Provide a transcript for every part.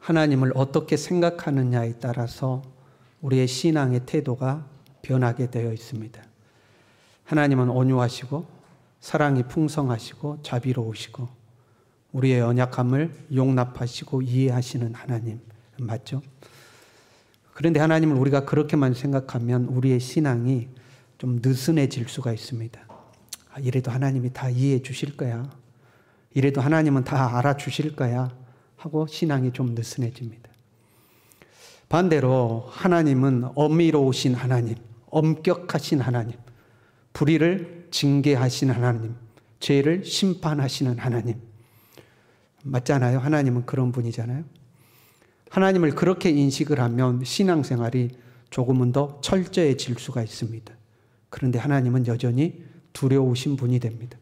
하나님을 어떻게 생각하느냐에 따라서 우리의 신앙의 태도가 변하게 되어 있습니다. 하나님은 온유하시고 사랑이 풍성하시고 자비로우시고 우리의 연약함을 용납하시고 이해하시는 하나님 맞죠? 그런데 하나님을 우리가 그렇게만 생각하면 우리의 신앙이 좀 느슨해질 수가 있습니다. 이래도 하나님이 다 이해해 주실 거야. 이래도 하나님은 다 알아주실 거야 하고 신앙이 좀 느슨해집니다. 반대로 하나님은 엄밀로우신 하나님, 엄격하신 하나님, 불의를 징계하시는 하나님, 죄를 심판하시는 하나님. 맞잖아요. 하나님은 그런 분이잖아요. 하나님을 그렇게 인식을 하면 신앙생활이 조금은 더 철저해질 수가 있습니다. 그런데 하나님은 여전히 두려우신 분이 됩니다.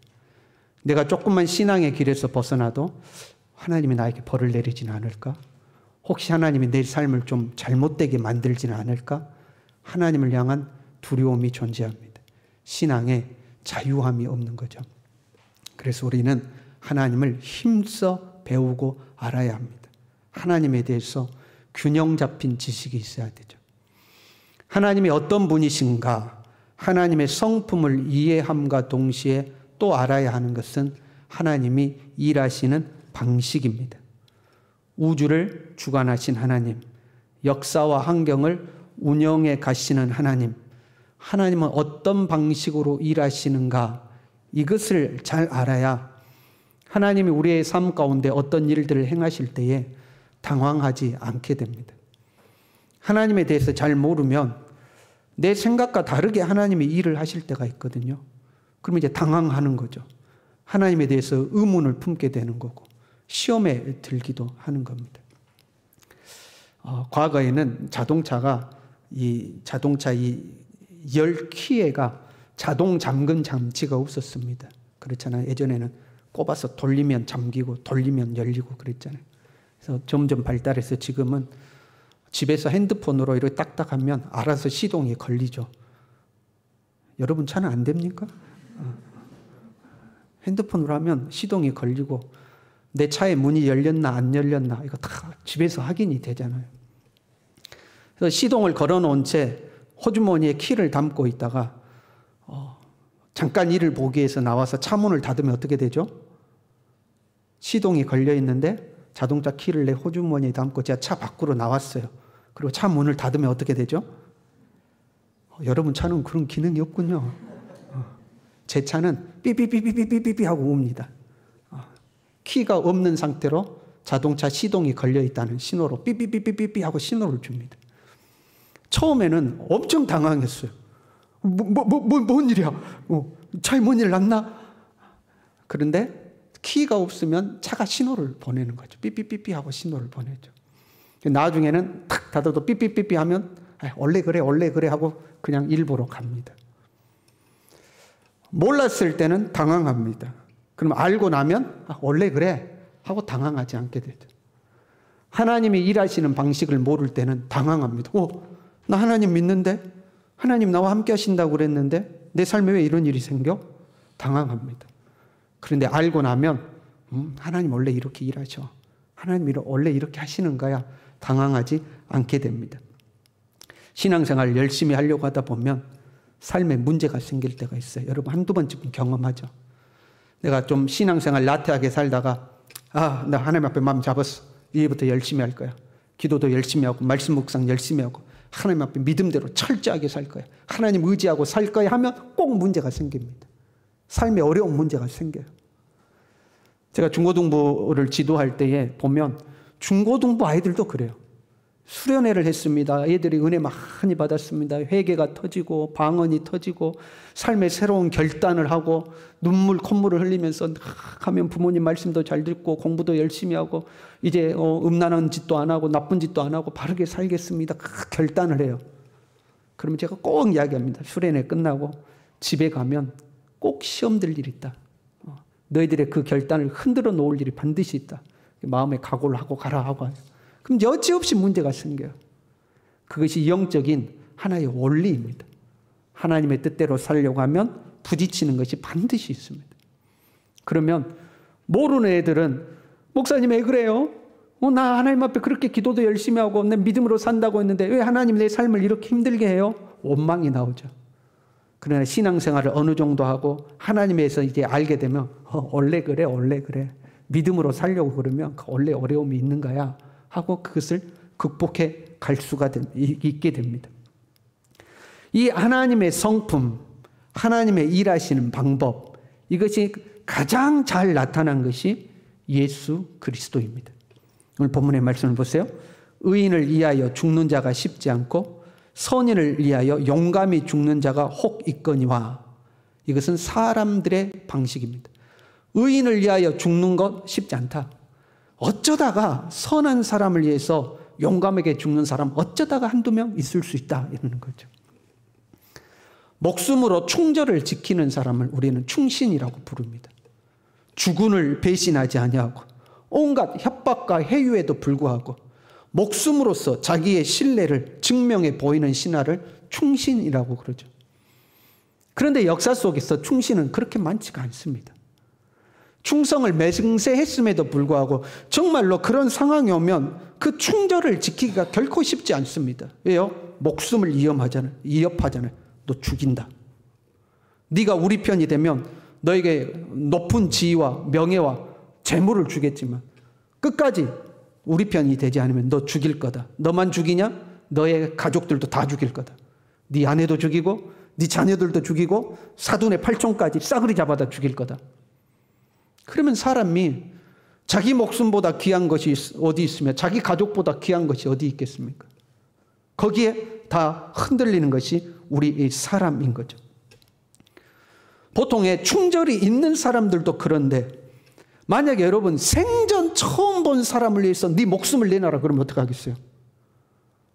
내가 조금만 신앙의 길에서 벗어나도 하나님이 나에게 벌을 내리지는 않을까? 혹시 하나님이 내 삶을 좀 잘못되게 만들지는 않을까? 하나님을 향한 두려움이 존재합니다. 신앙에 자유함이 없는 거죠. 그래서 우리는 하나님을 힘써 배우고 알아야 합니다. 하나님에 대해서 균형 잡힌 지식이 있어야 되죠. 하나님이 어떤 분이신가, 하나님의 성품을 이해함과 동시에 또 알아야 하는 것은 하나님이 일하시는 방식입니다. 우주를 주관하신 하나님, 역사와 환경을 운영해 가시는 하나님, 하나님은 어떤 방식으로 일하시는가, 이것을 잘 알아야 하나님이 우리의 삶 가운데 어떤 일들을 행하실 때에 당황하지 않게 됩니다. 하나님에 대해서 잘 모르면 내 생각과 다르게 하나님이 일을 하실 때가 있거든요. 그러면 이제 당황하는 거죠. 하나님에 대해서 의문을 품게 되는 거고 시험에 들기도 하는 겁니다. 과거에는 자동차 열 키에가 자동 잠금 장치가 없었습니다. 그렇잖아요. 예전에는 꼽아서 돌리면 잠기고 돌리면 열리고 그랬잖아요. 그래서 점점 발달해서 지금은 집에서 핸드폰으로 이렇게 딱딱하면 알아서 시동이 걸리죠. 여러분 차는 안 됩니까? 핸드폰으로 하면 시동이 걸리고 내 차의 문이 열렸나 안 열렸나 이거 다 집에서 확인이 되잖아요. 그래서 시동을 걸어놓은 채 호주머니에 키를 담고 있다가 잠깐 일을 보기 위해서 나와서 차 문을 닫으면 어떻게 되죠? 시동이 걸려 있는데 자동차 키를 내 호주머니에 담고 제가 차 밖으로 나왔어요. 그리고 차 문을 닫으면 어떻게 되죠? 여러분 차는 그런 기능이 없군요. 제 차는 삐삐삐삐삐삐삐 하고 옵니다. 키가 없는 상태로 자동차 시동이 걸려 있다는 신호로 삐삐삐삐삐 하고 신호를 줍니다. 처음에는 엄청 당황했어요. 뭔 일이야? 차에 뭔 일 났나? 그런데 키가 없으면 차가 신호를 보내는 거죠. 삐삐삐삐 하고 신호를 보내죠. 나중에는 탁 닫아도 삐삐삐삐 하면 원래 그래 하고 그냥 일부러 갑니다. 몰랐을 때는 당황합니다. 그럼 알고 나면 원래 그래 하고 당황하지 않게 되죠. 하나님이 일하시는 방식을 모를 때는 당황합니다. 나 하나님 믿는데? 하나님 나와 함께 하신다고 그랬는데 내 삶에 왜 이런 일이 생겨? 당황합니다. 그런데 알고 나면 하나님 원래 이렇게 일하셔. 하나님 원래 이렇게 하시는 거야. 당황하지 않게 됩니다. 신앙생활 열심히 하려고 하다 보면 삶에 문제가 생길 때가 있어요. 여러분 한두 번쯤 경험하죠. 내가 좀 신앙생활 나태하게 살다가 나 하나님 앞에 마음 잡았어. 이제부터 열심히 할 거야. 기도도 열심히 하고 말씀 묵상 열심히 하고 하나님 앞에 믿음대로 철저하게 살 거야. 하나님 의지하고 살 거야 하면 꼭 문제가 생깁니다. 삶에 어려운 문제가 생겨요. 제가 중고등부를 지도할 때에 보면 중고등부 아이들도 그래요. 수련회를 했습니다. 애들이 은혜 많이 받았습니다. 회개가 터지고 방언이 터지고 삶의 새로운 결단을 하고 눈물 콧물을 흘리면서 하면 부모님 말씀도 잘 듣고 공부도 열심히 하고 이제 음란한 짓도 안 하고 나쁜 짓도 안 하고 바르게 살겠습니다. 결단을 해요. 그러면 제가 꼭 이야기합니다. 수련회 끝나고 집에 가면 꼭 시험 들 일이 있다. 너희들의 그 결단을 흔들어 놓을 일이 반드시 있다. 마음에 각오를 하고 가라 하고 그럼 여지없이 문제가 생겨요. 그것이 영적인 하나의 원리입니다. 하나님의 뜻대로 살려고 하면 부딪히는 것이 반드시 있습니다. 그러면 모르는 애들은 목사님 왜 그래요? 나 하나님 앞에 그렇게 기도도 열심히 하고 내 믿음으로 산다고 했는데 왜 하나님 내 삶을 이렇게 힘들게 해요? 원망이 나오죠. 그러나 신앙생활을 어느 정도 하고 하나님에서 이제 알게 되면 원래 그래, 원래 그래. 믿음으로 살려고 그러면 원래 어려움이 있는 거야 하고 그것을 극복해 갈 수가 있게 됩니다. 이 하나님의 성품, 하나님의 일하시는 방법, 이것이 가장 잘 나타난 것이 예수 그리스도입니다. 오늘 본문의 말씀을 보세요. 의인을 위하여 죽는 자가 쉽지 않고 선인을 위하여 용감히 죽는 자가 혹 있거니와. 이것은 사람들의 방식입니다. 의인을 위하여 죽는 것 쉽지 않다. 어쩌다가 선한 사람을 위해서 용감하게 죽는 사람 어쩌다가 한두 명 있을 수 있다 이러는 거죠. 목숨으로 충절을 지키는 사람을 우리는 충신이라고 부릅니다. 주군을 배신하지 아니하고 온갖 협박과 해유에도 불구하고 목숨으로서 자기의 신뢰를 증명해 보이는 신하를 충신이라고 그러죠. 그런데 역사 속에서 충신은 그렇게 많지가 않습니다. 충성을 맹세했음에도 불구하고 정말로 그런 상황이 오면 그 충절을 지키기가 결코 쉽지 않습니다. 왜요? 목숨을 위협하잖아요. 너 죽인다. 네가 우리 편이 되면 너에게 높은 지위와 명예와 재물을 주겠지만 끝까지 우리 편이 되지 않으면 너 죽일 거다. 너만 죽이냐? 너의 가족들도 다 죽일 거다. 네 아내도 죽이고 네 자녀들도 죽이고 사돈의 팔촌까지 싸그리 잡아다 죽일 거다. 그러면 사람이 자기 목숨보다 귀한 것이 어디 있으며 자기 가족보다 귀한 것이 어디 있겠습니까? 거기에 다 흔들리는 것이 우리 사람인 거죠. 보통의 충절이 있는 사람들도 그런데 만약에 여러분 생전 처음 본 사람을 위해서 네 목숨을 내놔라 그러면 어떡하겠어요?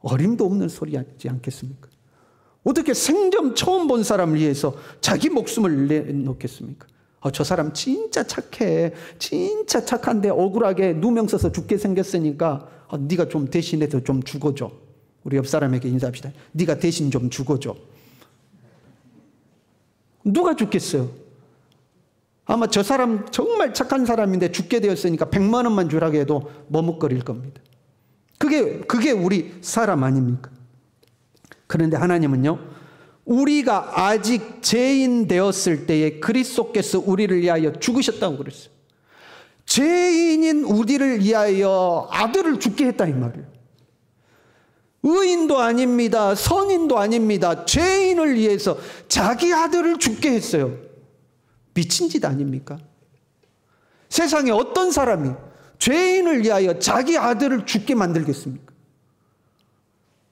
어림도 없는 소리 하지 않겠습니까? 어떻게 생전 처음 본 사람을 위해서 자기 목숨을 내놓겠습니까? 저 사람 진짜 착해. 진짜 착한데 억울하게 누명 써서 죽게 생겼으니까 네가 좀 대신해서 좀 죽어줘. 우리 옆 사람에게 인사합시다. 네가 대신 좀 죽어줘. 누가 죽겠어요? 아마 저 사람 정말 착한 사람인데 죽게 되었으니까 100만 원만 주라고 해도 머뭇거릴 겁니다. 그게 우리 사람 아닙니까? 그런데 하나님은요, 우리가 아직 죄인 되었을 때에 그리스도께서 우리를 위하여 죽으셨다고 그랬어요. 죄인인 우리를 위하여 아들을 죽게 했다 이 말이에요. 의인도 아닙니다. 선인도 아닙니다. 죄인을 위해서 자기 아들을 죽게 했어요. 미친 짓 아닙니까? 세상에 어떤 사람이 죄인을 위하여 자기 아들을 죽게 만들겠습니까?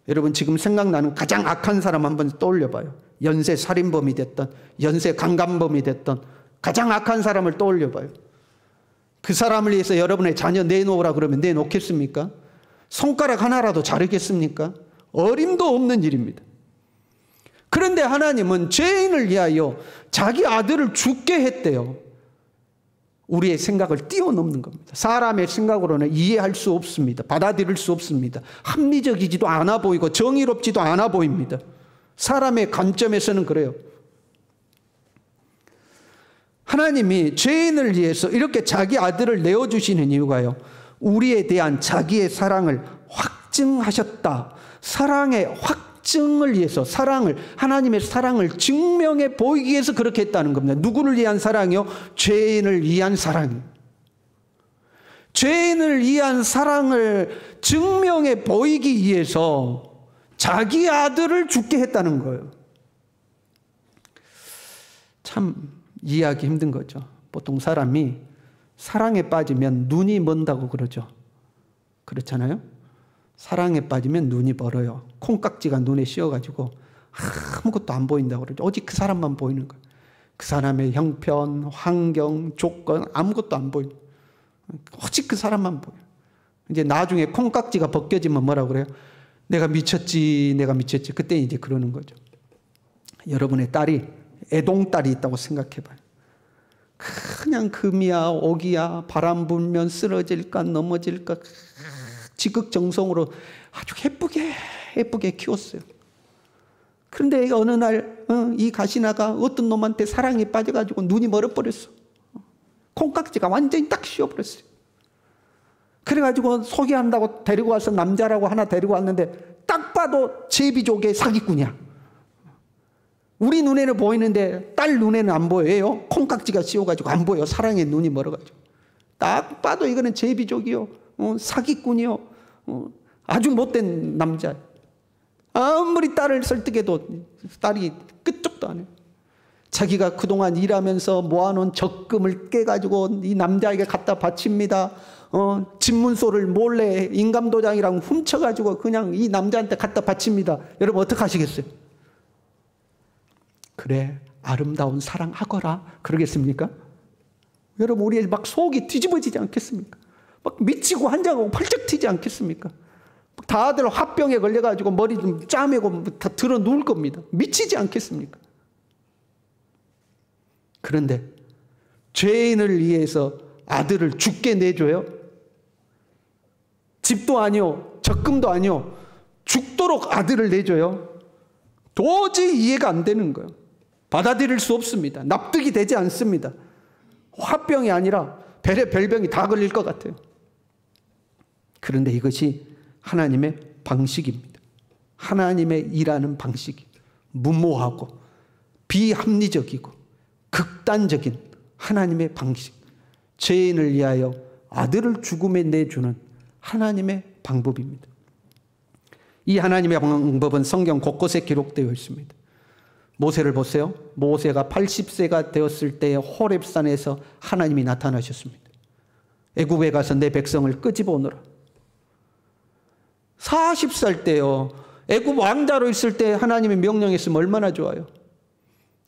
여러분 지금 생각나는 가장 악한 사람 한번 떠올려 봐요. 연쇄 살인범이 됐던 연쇄 강간범이 됐던 가장 악한 사람을 떠올려 봐요. 그 사람을 위해서 여러분의 자녀 내놓으라 그러면 내놓겠습니까? 손가락 하나라도 자르겠습니까? 어림도 없는 일입니다. 그런데 하나님은 죄인을 위하여 자기 아들을 죽게 했대요. 우리의 생각을 뛰어넘는 겁니다. 사람의 생각으로는 이해할 수 없습니다. 받아들일 수 없습니다. 합리적이지도 않아 보이고 정의롭지도 않아 보입니다. 사람의 관점에서는 그래요. 하나님이 죄인을 위해서 이렇게 자기 아들을 내어주시는 이유가요, 우리에 대한 자기의 사랑을 확증하셨다. 사랑의 확증을 위해서, 하나님의 사랑을 증명해 보이기 위해서 그렇게 했다는 겁니다. 누구를 위한 사랑이요? 죄인을 위한 사랑이요. 죄인을 위한 사랑을 증명해 보이기 위해서 자기 아들을 죽게 했다는 거예요. 참 이해하기 힘든 거죠. 보통 사람이 사랑에 빠지면 눈이 먼다고 그러죠. 그렇잖아요? 사랑에 빠지면 눈이 멀어요. 콩깍지가 눈에 씌어가지고 아무것도 안 보인다고 그러죠. 오직 그 사람만 보이는 거예요. 그 사람의 형편, 환경, 조건 아무것도 안 보여요. 오직 그 사람만 보여요. 이제 나중에 콩깍지가 벗겨지면 뭐라고 그래요? 내가 미쳤지, 내가 미쳤지. 그때 이제 그러는 거죠. 여러분의 딸이 애동딸이 있다고 생각해봐요. 그냥 금이야 오기야 바람 불면 쓰러질까 넘어질까 지극정성으로 아주 예쁘게 키웠어요. 그런데 어느 날 이 가시나가 어떤 놈한테 사랑에 빠져가지고 눈이 멀어버렸어. 콩깍지가 완전히 딱 씌워버렸어요. 그래가지고 소개한다고 데리고 와서 남자라고 하나 데리고 왔는데 딱 봐도 제비족의 사기꾼이야. 우리 눈에는 보이는데 딸 눈에는 안 보여요. 콩깍지가 씌워가지고 안 보여. 사랑의 눈이 멀어가지고. 딱 봐도 이거는 제비족이요. 사기꾼이요. 아주 못된 남자. 아무리 딸을 설득해도 딸이 끝쪽도 안 해요. 자기가 그동안 일하면서 모아놓은 적금을 깨가지고 이 남자에게 갖다 바칩니다. 집문서를 몰래 인감도장이랑 훔쳐가지고 그냥 이 남자한테 갖다 바칩니다. 여러분 어떻게 하시겠어요? 그래, 아름다운 사랑하거라 그러겠습니까? 여러분 우리의 막 속이 뒤집어지지 않겠습니까? 막 미치고 한장하고 펄쩍 튀지 않겠습니까? 다들 화병에 걸려가지고 머리 좀 짜매고 다 들어 누울 겁니다. 미치지 않겠습니까? 그런데 죄인을 위해서 아들을 죽게 내줘요? 집도 아니요, 적금도 아니요, 죽도록 아들을 내줘요? 도저히 이해가 안 되는 거예요. 받아들일 수 없습니다. 납득이 되지 않습니다. 화병이 아니라 별병이 다 걸릴 것 같아요. 그런데 이것이 하나님의 방식입니다. 하나님의 일하는 방식이 무모하고 비합리적이고 극단적인 하나님의 방식, 죄인을 위하여 아들을 죽음에 내주는 하나님의 방법입니다. 이 하나님의 방법은 성경 곳곳에 기록되어 있습니다. 모세를 보세요. 모세가 80세가 되었을 때에 호렙산에서 하나님이 나타나셨습니다. 애굽에 가서 내 백성을 끄집어 오너라. 40살 때요. 애굽 왕자로 있을 때 하나님이 명령했으면 얼마나 좋아요.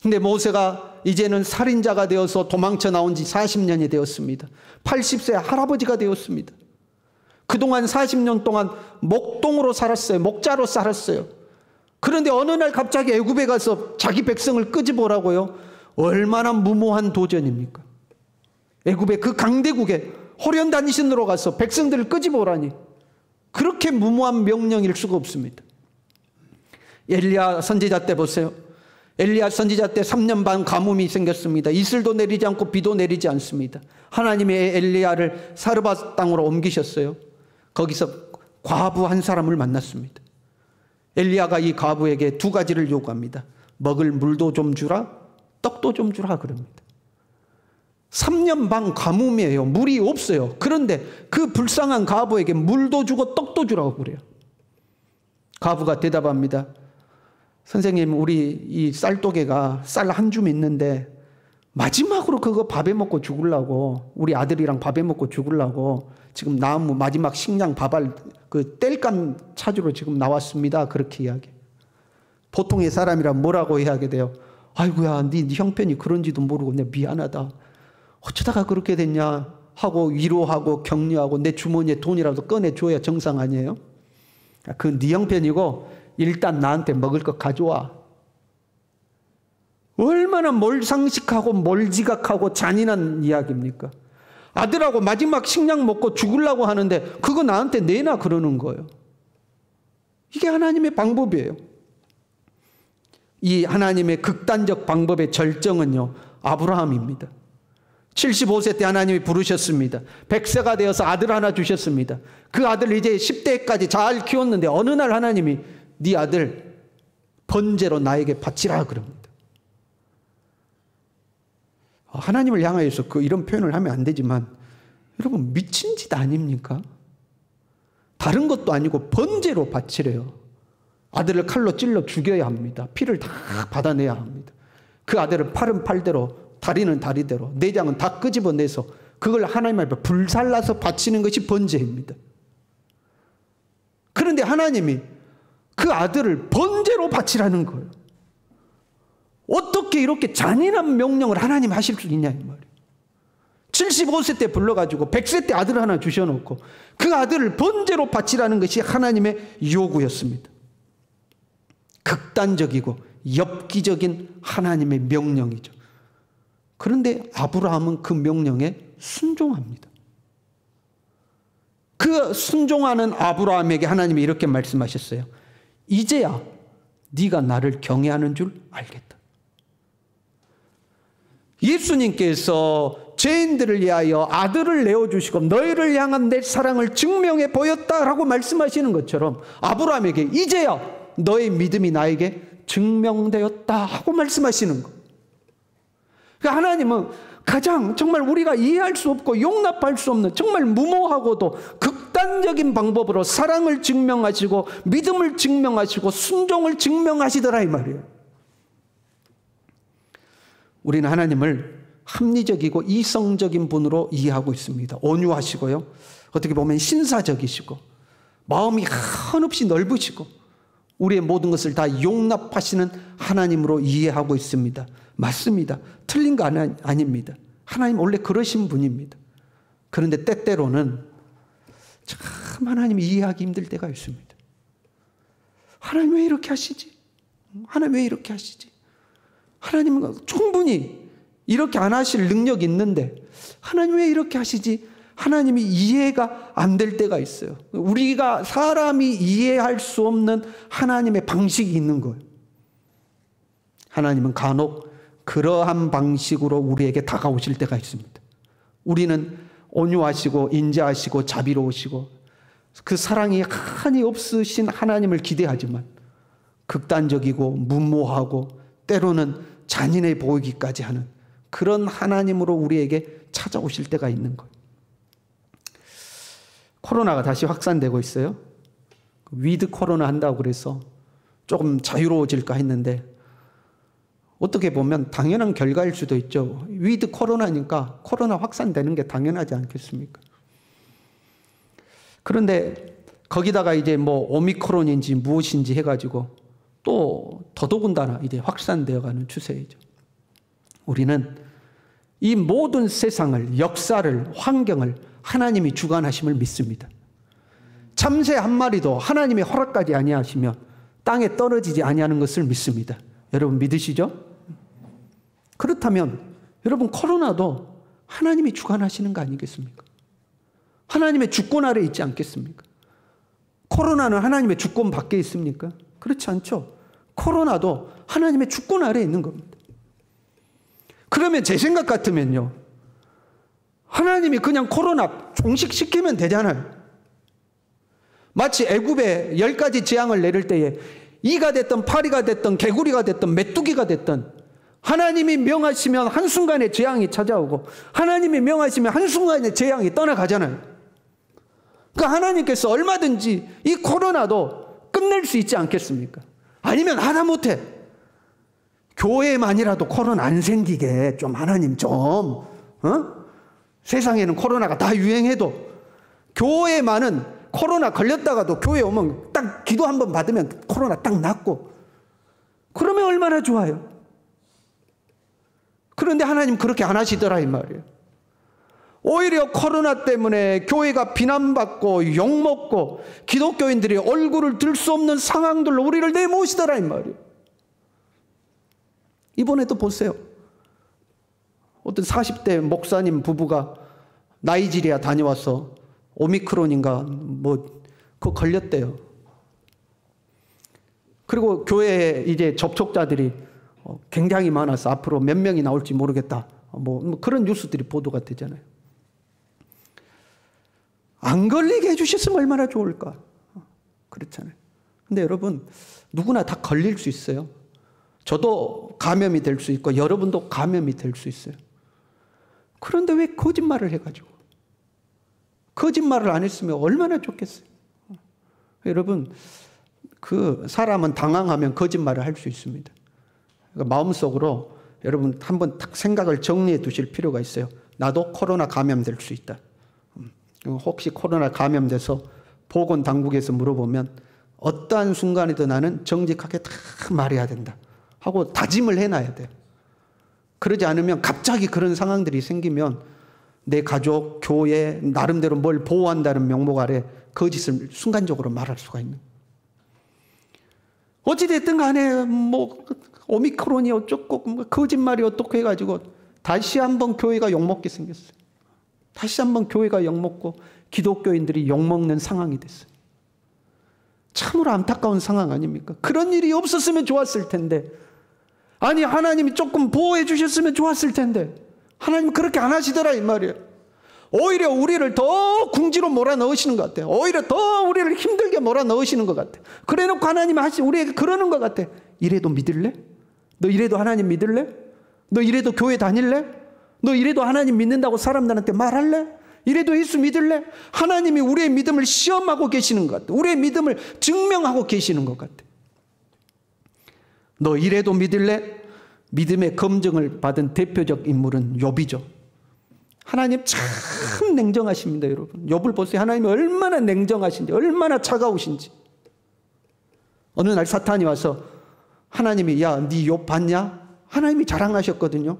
근데 모세가 이제는 살인자가 되어서 도망쳐 나온 지 40년이 되었습니다. 80세 할아버지가 되었습니다. 그동안 40년 동안 목동으로 살았어요. 목자로 살았어요. 그런데 어느 날 갑자기 애굽에 가서 자기 백성을 끄집어오라고요. 얼마나 무모한 도전입니까? 애굽의 그 강대국에 호련단신으로 가서 백성들을 끄집어오라니. 그렇게 무모한 명령일 수가 없습니다. 엘리야 선지자 때 보세요. 엘리야 선지자 때 3년 반 가뭄이 생겼습니다. 이슬도 내리지 않고 비도 내리지 않습니다. 하나님이 엘리야를 사르밧 땅으로 옮기셨어요. 거기서 과부 한 사람을 만났습니다. 엘리야가 이 과부에게 두 가지를 요구합니다. 먹을 물도 좀 주라, 떡도 좀 주라 그럽니다. 3년 반 가뭄이에요. 물이 없어요. 그런데 그 불쌍한 과부에게 물도 주고 떡도 주라고 그래요. 과부가 대답합니다. 선생님, 우리 이 쌀도개가 쌀 한 줌 있는데 마지막으로 그거 밥에 먹고 죽으려고, 우리 아들이랑 밥에 먹고 죽으려고 지금 나무 마지막 식량 밥알 그 땔감 찾으러 지금 나왔습니다. 그렇게 이야기. 보통의 사람이라 뭐라고 이야기 돼요? 아이고야, 네 형편이 그런지도 모르고 내가 미안하다. 어쩌다가 그렇게 됐냐 하고 위로하고 격려하고 내 주머니에 돈이라도 꺼내줘야 정상 아니에요? 그 네 형편이고 일단 나한테 먹을 거 가져와. 얼마나 몰상식하고 몰지각하고 잔인한 이야기입니까? 아들하고 마지막 식량 먹고 죽으려고 하는데 그거 나한테 내놔 그러는 거예요. 이게 하나님의 방법이에요. 이 하나님의 극단적 방법의 절정은요, 아브라함입니다. 75세 때 하나님이 부르셨습니다. 100세가 되어서 아들 하나 주셨습니다. 그 아들 이제 10대까지 잘 키웠는데 어느 날 하나님이 네 아들 번제로 나에게 바치라 그럽니다. 하나님을 향하여서 이런 표현을 하면 안 되지만 여러분 미친 짓 아닙니까? 다른 것도 아니고 번제로 바치래요. 아들을 칼로 찔러 죽여야 합니다. 피를 다 받아내야 합니다. 그 아들은 팔은 팔대로, 다리는 다리대로, 내장은 다 끄집어내서 그걸 하나님 앞에 불살라서 바치는 것이 번제입니다. 그런데 하나님이 그 아들을 번제로 바치라는 거예요. 어떻게 이렇게 잔인한 명령을 하나님 하실 수 있냐 이 말이에요. 75세 때 불러가지고 100세 때 아들 하나 주셔놓고 그 아들을 번제로 바치라는 것이 하나님의 요구였습니다. 극단적이고 엽기적인 하나님의 명령이죠. 그런데 아브라함은 그 명령에 순종합니다. 그 순종하는 아브라함에게 하나님이 이렇게 말씀하셨어요. 이제야 네가 나를 경외하는 줄 알겠다. 예수님께서 죄인들을 위하여 아들을 내어주시고 너희를 향한 내 사랑을 증명해 보였다라고 말씀하시는 것처럼 아브라함에게 이제야 너의 믿음이 나에게 증명되었다 하고 말씀하시는 것. 그러니까 하나님은 가장 정말 우리가 이해할 수 없고 용납할 수 없는 정말 무모하고도 극단적인 방법으로 사랑을 증명하시고 믿음을 증명하시고 순종을 증명하시더라 이 말이에요. 우리는 하나님을 합리적이고 이성적인 분으로 이해하고 있습니다. 온유하시고요. 어떻게 보면 신사적이시고 마음이 한없이 넓으시고 우리의 모든 것을 다 용납하시는 하나님으로 이해하고 있습니다. 맞습니다. 틀린 거 아닙니다. 하나님 원래 그러신 분입니다. 그런데 때때로는 참 하나님 이해하기 힘들 때가 있습니다. 하나님 왜 이렇게 하시지? 하나님 왜 이렇게 하시지? 하나님은 충분히 이렇게 안 하실 능력이 있는데 하나님 왜 이렇게 하시지? 하나님이 이해가 안 될 때가 있어요. 우리가 사람이 이해할 수 없는 하나님의 방식이 있는 거예요. 하나님은 간혹 그러한 방식으로 우리에게 다가오실 때가 있습니다. 우리는 온유하시고 인자하시고 자비로우시고 그 사랑이 한이 없으신 하나님을 기대하지만 극단적이고 무모하고 때로는 잔인해 보이기까지 하는 그런 하나님으로 우리에게 찾아오실 때가 있는 거예요. 코로나가 다시 확산되고 있어요. 위드 코로나 한다고 그래서 조금 자유로워질까 했는데 어떻게 보면 당연한 결과일 수도 있죠. 위드 코로나니까 코로나 확산되는 게 당연하지 않겠습니까? 그런데 거기다가 이제 뭐 오미크론인지 무엇인지 해가지고 또 더더군다나 이제 확산되어가는 추세이죠. 우리는 이 모든 세상을, 역사를, 환경을 하나님이 주관하심을 믿습니다. 참새 한 마리도 하나님의 허락까지 아니하시면 땅에 떨어지지 아니하는 것을 믿습니다. 여러분 믿으시죠? 그렇다면 여러분 코로나도 하나님이 주관하시는 거 아니겠습니까? 하나님의 주권 아래 있지 않겠습니까? 코로나는 하나님의 주권 밖에 있습니까? 그렇지 않죠. 코로나도 하나님의 주권 아래 있는 겁니다. 그러면 제 생각 같으면요, 하나님이 그냥 코로나 종식시키면 되잖아요. 마치 애굽에 10가지 재앙을 내릴 때에 이가 됐든 파리가 됐든 개구리가 됐든 메뚜기가 됐든 하나님이 명하시면 한순간에 재앙이 찾아오고 하나님이 명하시면 한순간에 재앙이 떠나가잖아요. 그러니까 하나님께서 얼마든지 이 코로나도 끝낼 수 있지 않겠습니까? 아니면 하다못해 교회만이라도 코로나 안 생기게 좀 하나님 좀 세상에는 코로나가 다 유행해도 교회만은 코로나 걸렸다가도 교회 오면 딱 기도 한번 받으면 코로나 딱 낫고 그러면 얼마나 좋아요. 그런데 하나님 그렇게 안 하시더라 이 말이에요. 오히려 코로나 때문에 교회가 비난받고 욕먹고 기독교인들이 얼굴을 들 수 없는 상황들로 우리를 내모시더라 이 말이에요. 이번에도 보세요. 어떤 40대 목사님 부부가 나이지리아 다녀와서 오미크론인가 뭐 그거 걸렸대요. 그리고 교회에 이제 접촉자들이 굉장히 많아서 앞으로 몇 명이 나올지 모르겠다. 뭐 그런 뉴스들이 보도가 되잖아요. 안 걸리게 해주셨으면 얼마나 좋을까. 그렇잖아요. 근데 여러분 누구나 다 걸릴 수 있어요. 저도 감염이 될 수 있고 여러분도 감염이 될 수 있어요. 그런데 왜 거짓말을 해가지고 거짓말을 안 했으면 얼마나 좋겠어요. 여러분 그 사람은 당황하면 거짓말을 할 수 있습니다. 그러니까 마음속으로 여러분 한번 딱 생각을 정리해 두실 필요가 있어요. 나도 코로나 감염될 수 있다. 혹시 코로나 감염돼서 보건당국에서 물어보면 어떠한 순간에도 나는 정직하게 다 말해야 된다 하고 다짐을 해놔야 돼요. 그러지 않으면 갑자기 그런 상황들이 생기면 내 가족, 교회, 나름대로 뭘 보호한다는 명목 아래 거짓을 순간적으로 말할 수가 있는. 어찌됐든 간에 뭐 오미크론이 어쩌고 거짓말이 어떻고 해가지고 다시 한번 교회가 욕먹게 생겼어요. 다시 한번 교회가 욕먹고 기독교인들이 욕먹는 상황이 됐어요. 참으로 안타까운 상황 아닙니까? 그런 일이 없었으면 좋았을 텐데, 아니 하나님이 조금 보호해 주셨으면 좋았을 텐데 하나님 그렇게 안 하시더라 이 말이에요. 오히려 우리를 더 궁지로 몰아넣으시는 것 같아요. 오히려 더 우리를 힘들게 몰아넣으시는 것 같아요. 그래놓고 하나님 우리에게 그러는 것 같아요. 이래도 믿을래? 너 이래도 하나님 믿을래? 너 이래도 교회 다닐래? 너 이래도 하나님 믿는다고 사람들한테 말할래? 이래도 예수 믿을래? 하나님이 우리의 믿음을 시험하고 계시는 것 같아요. 우리의 믿음을 증명하고 계시는 것 같아요. 너 이래도 믿을래? 믿음의 검증을 받은 대표적 인물은 욥이죠. 하나님 참 냉정하십니다, 여러분. 욥을 보세요. 하나님이 얼마나 냉정하신지, 얼마나 차가우신지. 어느 날 사탄이 와서 하나님이 야, 네 욥 봤냐? 하나님이 자랑하셨거든요.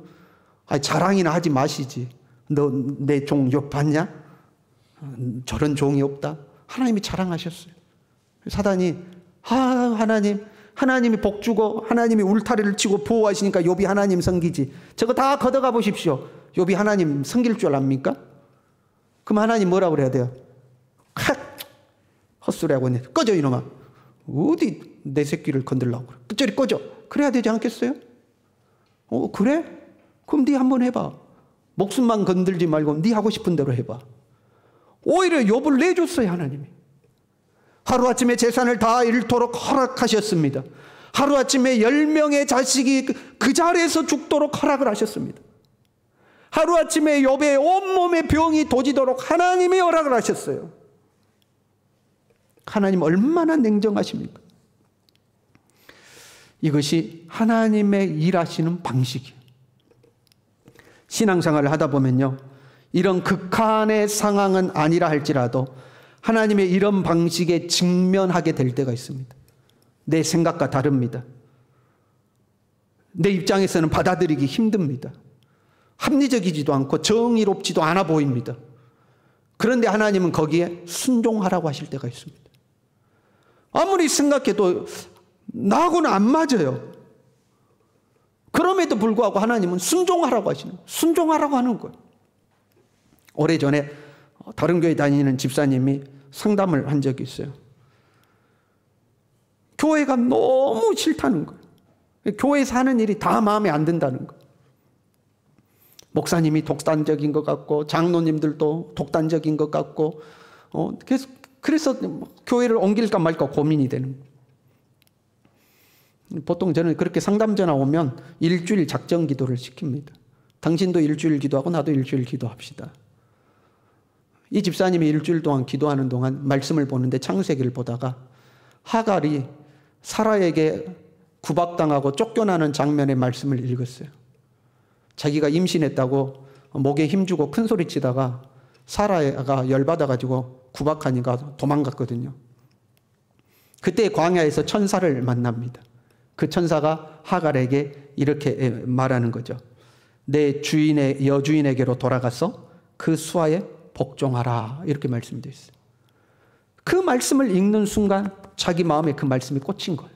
아니, 자랑이나 하지 마시지. 너 내 종 욥 봤냐? 저런 종이 없다. 하나님이 자랑하셨어요. 사단이 하나님이 복 주고 하나님이 울타리를 치고 보호하시니까 욥이 하나님 섬기지. 저거 다 걷어가 보십시오. 욥이 하나님 섬길 줄 압니까? 그럼 하나님 뭐라고 그래야 돼요? 헛소리하고 있네. 꺼져 이놈아. 어디 내 새끼를 건들라고 그래. 저리 꺼져. 그래야 되지 않겠어요? 그래? 그럼 네 한번 해봐. 목숨만 건들지 말고 네 하고 싶은 대로 해봐. 오히려 욥을 내줬어요, 하나님이. 하루아침에 재산을 다 잃도록 허락하셨습니다. 하루아침에 10명의 자식이 그 자리에서 죽도록 허락을 하셨습니다. 하루아침에 욥의 온몸에 병이 도지도록 하나님이 허락을 하셨어요. 하나님 얼마나 냉정하십니까? 이것이 하나님의 일하시는 방식이에요. 신앙생활을 하다 보면요, 이런 극한의 상황은 아니라 할지라도 하나님의 이런 방식에 직면하게 될 때가 있습니다. 내 생각과 다릅니다. 내 입장에서는 받아들이기 힘듭니다. 합리적이지도 않고 정의롭지도 않아 보입니다. 그런데 하나님은 거기에 순종하라고 하실 때가 있습니다. 아무리 생각해도 나하고는 안 맞아요. 그럼에도 불구하고 하나님은 순종하라고 하시는 거예요. 순종하라고 하는 거예요. 오래전에 다른 교회 다니는 집사님이 상담을 한 적이 있어요. 교회가 너무 싫다는 거예요. 교회에서 하는 일이 다 마음에 안 든다는 거예요. 목사님이 독단적인 것 같고 장로님들도 독단적인 것 같고 그래서 교회를 옮길까 말까 고민이 되는 거예요. 보통 저는 그렇게 상담 전화 오면 일주일 작정 기도를 시킵니다. 당신도 일주일 기도하고 나도 일주일 기도합시다. 이 집사님이 일주일 동안 기도하는 동안 말씀을 보는데 창세기를 보다가 하갈이 사라에게 구박당하고 쫓겨나는 장면의 말씀을 읽었어요. 자기가 임신했다고 목에 힘주고 큰 소리 치다가 사라가 열받아가지고 구박하니까 도망갔거든요. 그때 광야에서 천사를 만납니다. 그 천사가 하갈에게 이렇게 말하는 거죠. 내 주인의 여주인에게로 돌아가서 그 수하에 복종하라. 이렇게 말씀되어 있어요. 그 말씀을 읽는 순간 자기 마음에 그 말씀이 꽂힌 거예요.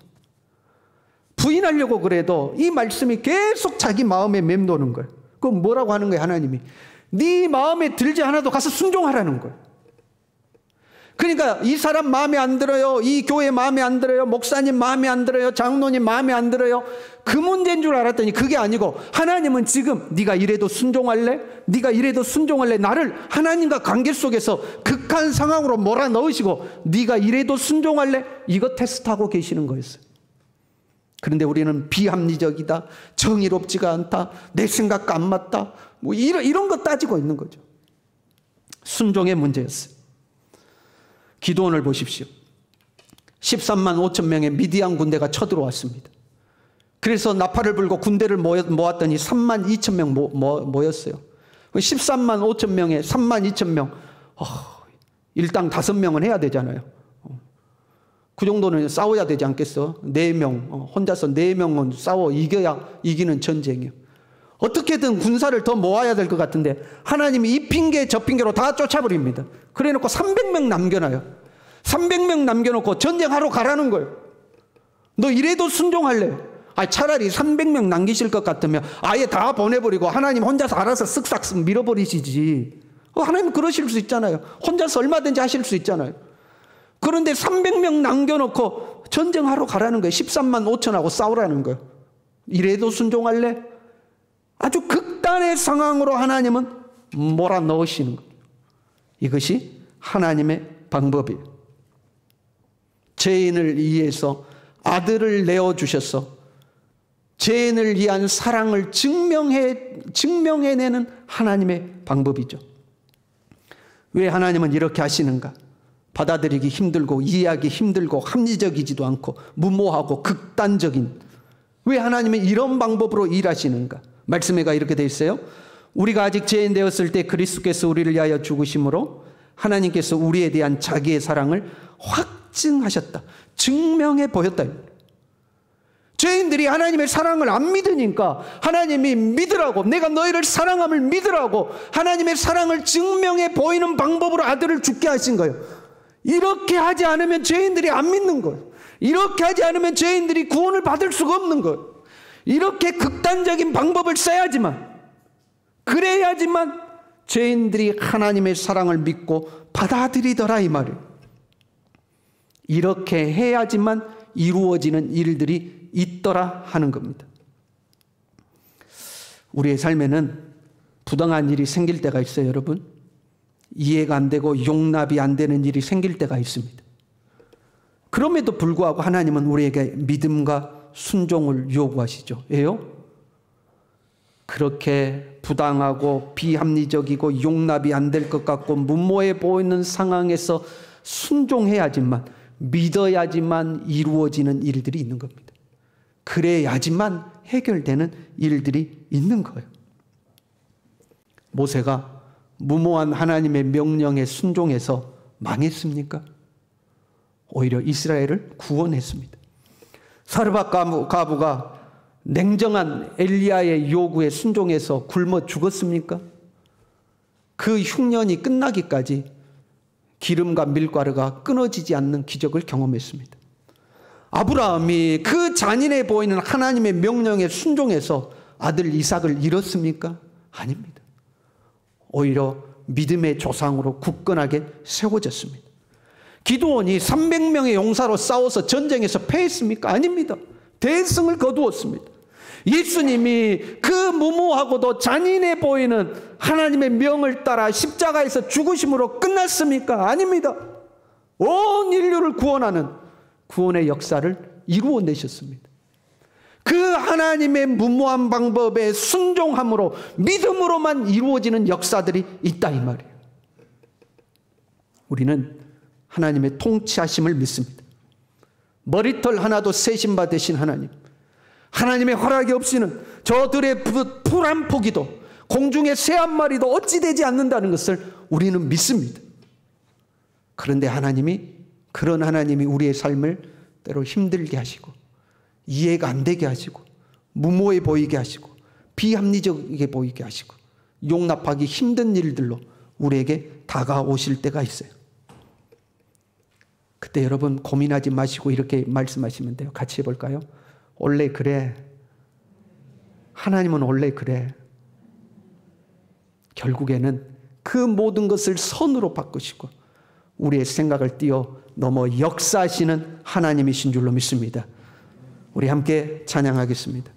부인하려고 그래도 이 말씀이 계속 자기 마음에 맴도는 거예요. 그럼 뭐라고 하는 거예요, 하나님이? 네 마음에 들지 않아도 가서 순종하라는 거예요. 그러니까 이 사람 마음에 안 들어요. 이 교회 마음에 안 들어요. 목사님 마음에 안 들어요. 장로님 마음에 안 들어요. 그 문제인 줄 알았더니 그게 아니고 하나님은 지금 네가 이래도 순종할래? 네가 이래도 순종할래? 나를 하나님과 관계 속에서 극한 상황으로 몰아넣으시고 네가 이래도 순종할래? 이거 테스트하고 계시는 거였어요. 그런데 우리는 비합리적이다. 정의롭지가 않다. 내 생각과 안 맞다. 뭐 이런 거 따지고 있는 거죠. 순종의 문제였어요. 기드온을 보십시오. 13만 5천 명의 미디안 군대가 쳐들어왔습니다. 그래서 나팔을 불고 군대를 모았더니 3만 2천 명 모였어요. 13만 5천 명에 3만 2천 명. 일당 5명은 해야 되잖아요. 그 정도는 싸워야 되지 않겠어? 4명, 혼자서 4명은 싸워 이겨야 이기는 전쟁이에요. 어떻게든 군사를 더 모아야 될 것 같은데 하나님이 이 핑계 저 핑계로 다 쫓아버립니다. 그래 놓고 300명 남겨놔요. 300명 남겨놓고 전쟁하러 가라는 거예요. 너 이래도 순종할래? 차라리 300명 남기실 것 같으면 아예 다 보내버리고 하나님 혼자서 알아서 쓱싹 밀어버리시지. 하나님 그러실 수 있잖아요. 혼자서 얼마든지 하실 수 있잖아요. 그런데 300명 남겨놓고 전쟁하러 가라는 거예요. 13만 5천하고 싸우라는 거예요. 이래도 순종할래? 아주 극단의 상황으로 하나님은 몰아넣으시는 거예요. 이것이 하나님의 방법이에요. 죄인을 위해서 아들을 내어주셔서 죄인을 위한 사랑을 증명해내는 하나님의 방법이죠. 왜 하나님은 이렇게 하시는가? 받아들이기 힘들고 이해하기 힘들고 합리적이지도 않고 무모하고 극단적인, 왜 하나님은 이런 방법으로 일하시는가? 말씀에가 이렇게 되어 있어요. 우리가 아직 죄인 되었을 때 그리스도께서 우리를 위하여 죽으심으로 하나님께서 우리에 대한 자기의 사랑을 확증하셨다. 증명해 보였다. 죄인들이 하나님의 사랑을 안 믿으니까 하나님이 믿으라고, 내가 너희를 사랑함을 믿으라고 하나님의 사랑을 증명해 보이는 방법으로 아들을 죽게 하신 거예요. 이렇게 하지 않으면 죄인들이 안 믿는 거예요. 이렇게 하지 않으면 죄인들이 구원을 받을 수가 없는 거예요. 이렇게 극단적인 방법을 써야지만, 그래야지만 죄인들이 하나님의 사랑을 믿고 받아들이더라 이 말이에요. 이렇게 해야지만 이루어지는 일들이 있더라 하는 겁니다. 우리의 삶에는 부당한 일이 생길 때가 있어요, 여러분. 이해가 안 되고 용납이 안 되는 일이 생길 때가 있습니다. 그럼에도 불구하고 하나님은 우리에게 믿음과 순종을 요구하시죠. 왜요? 그렇게 부당하고 비합리적이고 용납이 안 될 것 같고 무모해 보이는 상황에서 순종해야지만, 믿어야지만 이루어지는 일들이 있는 겁니다. 그래야지만 해결되는 일들이 있는 거예요. 모세가 무모한 하나님의 명령에 순종해서 망했습니까? 오히려 이스라엘을 구원했습니다. 사르밧 과부가 냉정한 엘리야의 요구에 순종해서 굶어 죽었습니까? 그 흉년이 끝나기까지 기름과 밀가루가 끊어지지 않는 기적을 경험했습니다. 아브라함이 그 잔인해 보이는 하나님의 명령에 순종해서 아들 이삭을 잃었습니까? 아닙니다. 오히려 믿음의 조상으로 굳건하게 세워졌습니다. 기드온이 300명의 용사로 싸워서 전쟁에서 패했습니까? 아닙니다. 대승을 거두었습니다. 예수님이 그 무모하고도 잔인해 보이는 하나님의 명을 따라 십자가에서 죽으심으로 끝났습니까? 아닙니다. 온 인류를 구원하는 구원의 역사를 이루어내셨습니다. 그 하나님의 무모한 방법에 순종함으로, 믿음으로만 이루어지는 역사들이 있다 이 말이에요. 우리는 하나님의 통치하심을 믿습니다. 머리털 하나도 세심 받으신 하나님, 하나님의 허락이 없이는 저들의 풀 한 포기도, 공중의 새 한 마리도 어찌 되지 않는다는 것을 우리는 믿습니다. 그런데 그런 하나님이 우리의 삶을 때로 힘들게 하시고 이해가 안 되게 하시고 무모해 보이게 하시고 비합리적이게 보이게 하시고 용납하기 힘든 일들로 우리에게 다가오실 때가 있어요. 그때 여러분 고민하지 마시고 이렇게 말씀하시면 돼요. 같이 해볼까요? 원래 그래. 하나님은 원래 그래. 결국에는 그 모든 것을 선으로 바꾸시고 우리의 생각을 뛰어넘어 역사하시는 하나님이신 줄로 믿습니다. 우리 함께 찬양하겠습니다.